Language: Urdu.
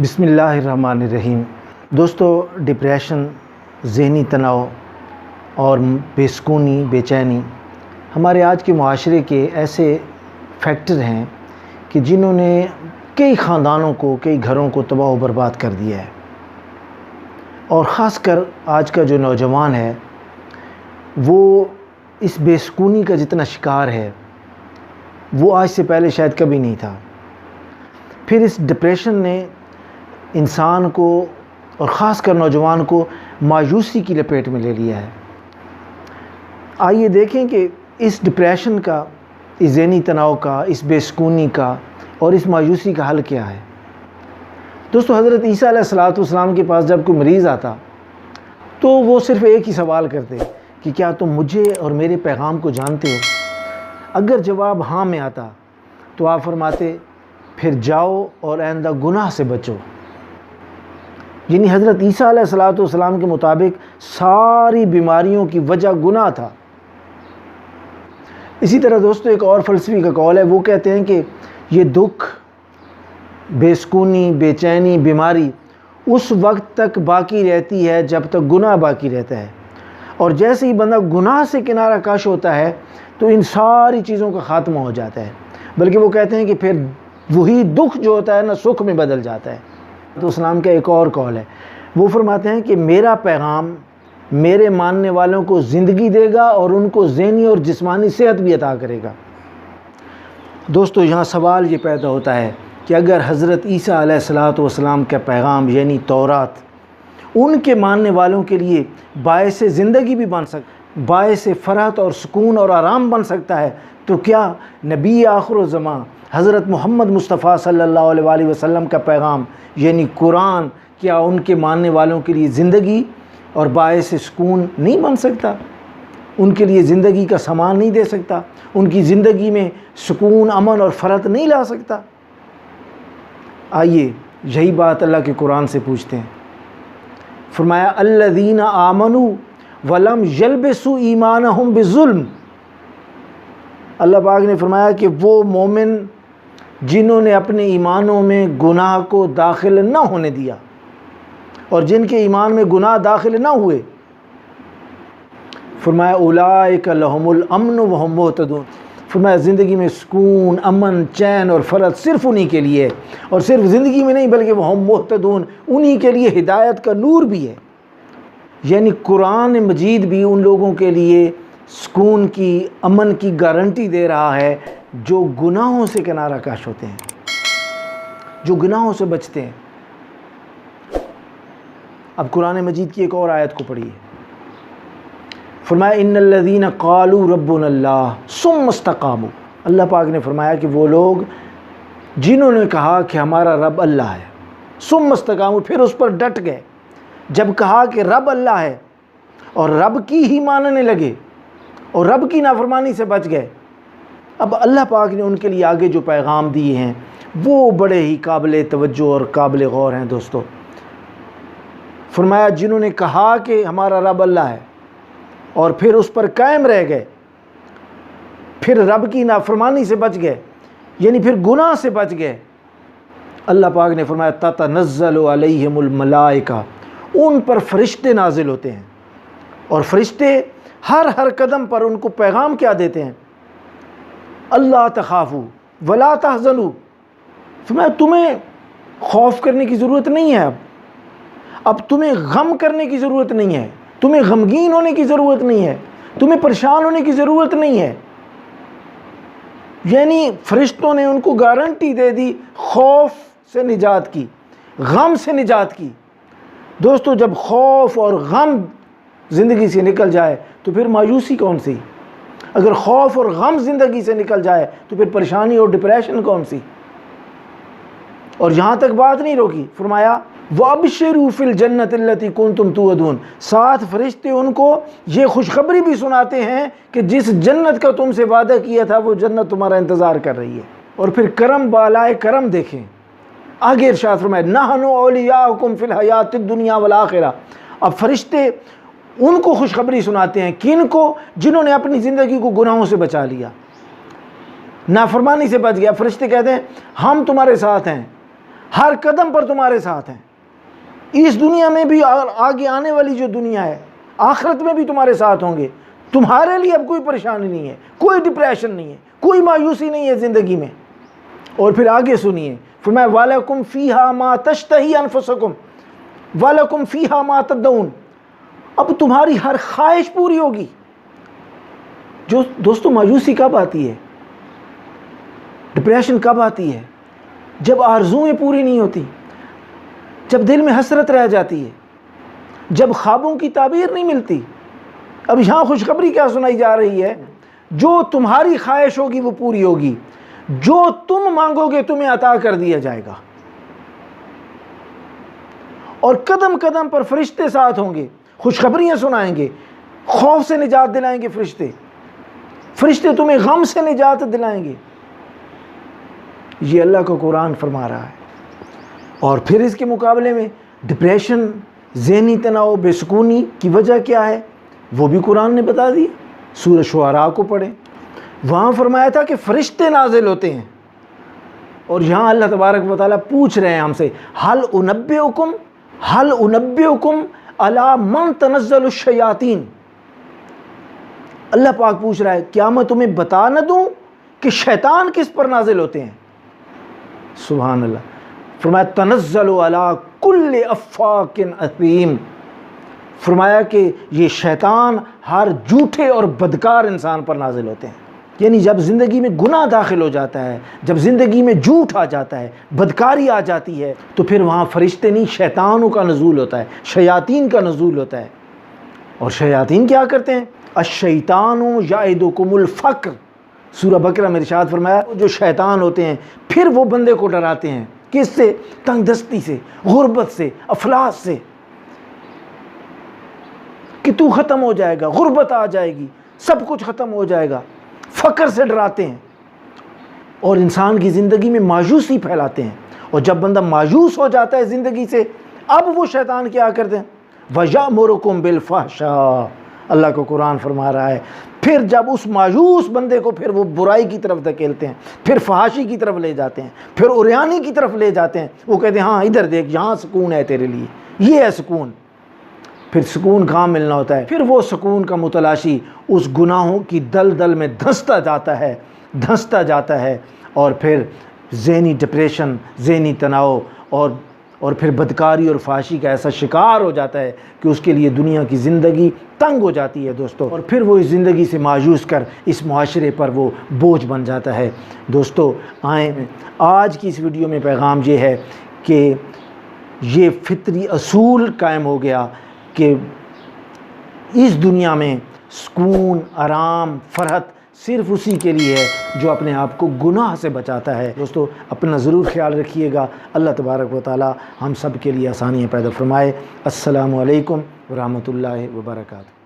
بسم اللہ الرحمن الرحیم۔ دوستو، ڈپریشن، ذہنی تناؤ اور بے سکونی، بے چینی ہمارے آج کے معاشرے کے ایسے فیکٹر ہیں کہ جنہوں نے کئی خاندانوں کو، کئی گھروں کو تباہ و برباد کر دیا ہے، اور خاص کر آج کا جو نوجوان ہے وہ اس بے سکونی کا جتنا شکار ہے وہ آج سے پہلے شاید کبھی نہیں تھا۔ پھر اس ڈپریشن نے انسان کو اور خاص کر نوجوان کو مایوسی کی لپیٹ میں لے لیا ہے۔ آئیے دیکھیں کہ اس ڈپریشن کا، اس ذہنی تناؤ کا، اس بے سکونی کا اور اس مایوسی کا حل کیا ہے۔ دوستو، حضرت عیسیٰ علیہ السلام کے پاس جب کوئی مریض آتا تو وہ صرف ایک ہی سوال کرتے کہ کیا تم مجھے اور میرے پیغام کو جانتے ہو؟ اگر جواب ہاں میں آتا تو آپ فرماتے پھر جاؤ اور آئندہ گناہ سے بچو۔ یعنی حضرت عیسیٰ علیہ السلام کے مطابق ساری بیماریوں کی وجہ گناہ تھا۔ اسی طرح دوستو، ایک اور فلسفی کا قول ہے، وہ کہتے ہیں کہ یہ دکھ، بے سکونی، بے چینی، بیماری اس وقت تک باقی رہتی ہے جب تک گناہ باقی رہتا ہے، اور جیسے ہی بندہ گناہ سے کنارہ کش ہوتا ہے تو ان ساری چیزوں کا خاتمہ ہو جاتا ہے۔ بلکہ وہ کہتے ہیں کہ پھر وہی دکھ جو ہوتا ہے نا سکھ میں بدل جاتا ہے۔ تو اسلام کا ایک اور قول ہے، وہ فرماتے ہیں کہ میرا پیغام میرے ماننے والوں کو زندگی دے گا اور ان کو ذہنی اور جسمانی صحت بھی عطا کرے گا۔ دوستو، یہاں سوال یہ پیدا ہوتا ہے کہ اگر حضرت عیسیٰ علیہ السلام کا پیغام یعنی تورات ان کے ماننے والوں کے لیے باعث زندگی بھی بن سکتا، باعث فرحت اور سکون اور آرام بن سکتا ہے، تو کیا نبی آخر الزمان حضرت محمد مصطفیٰ صلی اللہ علیہ وآلہ وسلم کا پیغام یعنی قرآن کیا ان کے ماننے والوں کے لیے زندگی اور باعث سکون نہیں بن سکتا؟ ان کے لیے زندگی کا سامان نہیں دے سکتا؟ ان کی زندگی میں سکون، امن اور فرحت نہیں لا سکتا؟ آئیے یہی بات اللہ کے قرآن سے پوچھتے ہیں۔ فرمایا الذین آمنوا ولم یلبسوا ایمانہم بظلم۔ اللہ پاک نے فرمایا کہ وہ مومن جنہوں نے اپنے ایمانوں میں گناہ کو داخل نہ ہونے دیا، اور جن کے ایمان میں گناہ داخل نہ ہوئے، فرمایا اولئک لہم الامن وہم مہتدون۔ فرمایا زندگی میں سکون، امن، چین اور فرحت صرف انہی کے لیے ہے، اور صرف زندگی میں نہیں بلکہ وہم مہتدون، انہی کے لیے ہدایت کا نور بھی ہے۔ یعنی قرآن مجید بھی ان لوگوں کے لیے سکون کی، امن کی گارنٹی دے رہا ہے جو گناہوں سے کنارہ کش ہوتے ہیں، جو گناہوں سے بچتے ہیں۔ اب قرآن مجید کی ایک اور آیت کو پڑھیے۔ فرمایا ان الذین قالوا ربنا اللہ ثم استقاموا۔ اللہ پاک نے فرمایا کہ وہ لوگ جنہوں نے کہا کہ ہمارا رب اللہ ہے، ثم استقاموا، پھر اس پر ڈٹ گئے۔ جب کہا کہ رب اللہ ہے اور رب کی ہی ماننے لگے اور رب کی نافرمانی سے بچ گئے، اب اللہ پاک نے ان کے لیے آگے جو پیغام دیے ہیں وہ بڑے ہی قابل توجہ اور قابل غور ہیں۔ دوستو، فرمایا جنہوں نے کہا کہ ہمارا رب اللہ ہے اور پھر اس پر قائم رہ گئے، پھر رب کی نافرمانی سے بچ گئے، یعنی پھر گناہ سے بچ گئے، اللہ پاک نے فرمایا تتنزل علیہم الملائکہ، ان پر فرشتے نازل ہوتے ہیں، اور فرشتے ہر قدم پر ان کو پیغام کیا دیتے ہیں؟ اللہ تخافوا ولا تحزنوا۔ فرمایا تمہیں خوف کرنے کی ضرورت نہیں ہے، اب تمہیں غم کرنے کی ضرورت نہیں ہے، تمہیں غمگین ہونے کی ضرورت نہیں ہے، تمہیں پریشان ہونے کی ضرورت نہیں ہے۔ یعنی فرشتوں نے ان کو گارنٹی دے دی خوف سے نجات کی، غم سے نجات کی۔ دوستو، جب خوف اور غم زندگی سے نکل جائے تو پھر مایوسی کون سی؟ اگر خوف اور غم زندگی سے نکل جائے تو پھر پریشانی اور ڈپریشن کون سی؟ اور یہاں تک بات نہیں روکی، فرمایا وَأَبْشِرُوا فِي الْجَنَّةِ الَّتِي كُنْتُمْ تُوعَدُونَ، ساتھ فرشتے ان کو یہ خوشخبری بھی سناتے ہیں کہ جس جنت کا تم سے وعدہ کیا تھا وہ جنت تمہارا انتظار کر رہی ہے۔ اور پھر کرم بالائے کرم دیکھیں، آگے ارشاد فرمایا نَحْنُ أَوْلِيَاؤُكُمْ فِي الْحَيَاةِ الدُّنْيَا وَالْآخِرَةِ۔ اب فرشتے ان کو خوشخبری سناتے ہیں، کن کو؟ جنہوں نے اپنی زندگی کو گناہوں سے بچا لیا، نافرمانی سے بچ گیا۔ فرشتے کہتے ہیں ہم تمہارے ساتھ ہیں، ہر قدم پر تمہارے ساتھ ہیں، اس دنیا میں بھی اور آگے آنے والی جو دنیا ہے آخرت میں بھی تمہارے ساتھ ہوں گے۔ تمہارے لیے اب کوئی پریشانی نہیں ہے، کوئی ڈپریشن نہیں ہے، کوئی مایوسی نہیں ہے زندگی میں۔ اور پھر آگے سنیے، فرمایا وَلَكُمْ فِيهَا مَا تَشْتَهِي أَنفُسُكُمْ وَلَكُمْ فِيهَا مَا تَدَّعُونَ، اب تمہاری ہر خواہش پوری ہوگی۔ جو دوستو مایوسی کب آتی ہے، ڈپریشن کب آتی ہے؟ جب آرزوئیں پوری نہیں ہوتی، جب دل میں حسرت رہ جاتی ہے، جب خوابوں کی تعبیر نہیں ملتی۔ اب یہاں خوشخبری کیا سنائی جا رہی ہے؟ جو تمہاری خواہش ہوگی وہ پوری ہوگی، جو تم مانگو گے تمہیں عطا کر دیا جائے گا، اور قدم قدم پر فرشتے ساتھ ہوں گے، خوشخبریاں سنائیں گے، خوف سے نجات دلائیں گے فرشتے تمہیں غم سے نجات دلائیں گے۔ یہ اللہ کا قرآن فرما رہا ہے۔ اور پھر اس کے مقابلے میں ڈپریشن، ذہنی تناؤ، بے سکونی کی وجہ کیا ہے وہ بھی قرآن نے بتا دی۔ سورہ شعراء کو پڑھیں، وہاں فرمایا تھا کہ فرشتے نازل ہوتے ہیں، اور یہاں اللہ تبارک و تعالیٰ پوچھ رہے ہیں ہم سے هل انبئکم علی من تنزل الشیاطین، اللہ پاک پوچھ رہا ہے کیا میں تمہیں بتا نہ دوں کہ شیطان کس پر نازل ہوتے ہیں؟ سبحان اللہ، فرمایا تنزل علی کل افاک اثیم، فرمایا کہ یہ شیطان ہر جھوٹے اور بدکار انسان پر نازل ہوتے ہیں۔ یعنی جب زندگی میں گناہ داخل ہو جاتا ہے، جب زندگی میں جھوٹ آ جاتا ہے، بدکاری آ جاتی ہے، تو پھر وہاں فرشتے نہیں، شیطانوں کا نزول ہوتا ہے، شیاطین کا نزول ہوتا ہے۔ اور شیاطین کیا کرتے ہیں؟ الشیطان یعدکم الفقر، سورہ بقرہ میں ارشاد فرمایا جو شیطان ہوتے ہیں پھر وہ بندے کو ڈراتے ہیں، کس سے؟ تنگ دستی سے، غربت سے، افلاس سے، کہ تو ختم ہو جائے گا، غربت آ جائے گی، سب کچھ ختم ہو جائے گا، فقر سے ڈراتے ہیں، اور انسان کی زندگی میں مایوسی پھیلاتے ہیں۔ اور جب بندہ مایوس ہو جاتا ہے زندگی سے، اب وہ شیطان کیا کرتے ہیں؟ وَيَأْمُرُكُمْ بِالْفَحْشَاءِ، اللہ کو قرآن فرما رہا ہے پھر جب اس مایوس بندے کو پھر وہ برائی کی طرف دھکیلتے ہیں، پھر فحاشی کی طرف لے جاتے ہیں، پھر عریانی کی طرف لے جاتے ہیں، وہ کہتے ہیں ہاں ادھر دیکھ یہاں سکون ہے تیرے لیے، یہ ہے سکون۔ پھر سکون کہاں ملنا ہوتا ہے؟ پھر وہ سکون کا متلاشی اس گناہوں کی دلدل میں دھنستا جاتا ہے، اور پھر ذہنی ڈپریشن، ذہنی تناؤ، اور پھر بدکاری اور فحاشی کا ایسا شکار ہو جاتا ہے کہ اس کے لیے دنیا کی زندگی تنگ ہو جاتی ہے دوستو، اور پھر وہ اس زندگی سے مایوس کر اس معاشرے پر وہ بوجھ بن جاتا ہے۔ دوستو آئیں، آج کی اس ویڈیو میں پیغام یہ ہے کہ یہ فطری اصول قائم ہو گیا کہ اس دنیا میں سکون، آرام، فرحت صرف اسی کے لیے ہے جو اپنے آپ کو گناہ سے بچاتا ہے۔ دوستو اپنا ضرور خیال رکھیے گا، اللہ تبارک و تعالی ہم سب کے لیے آسانیاں پیدا فرمائے۔ السلام علیکم ورحمۃ اللہ وبرکاتہ۔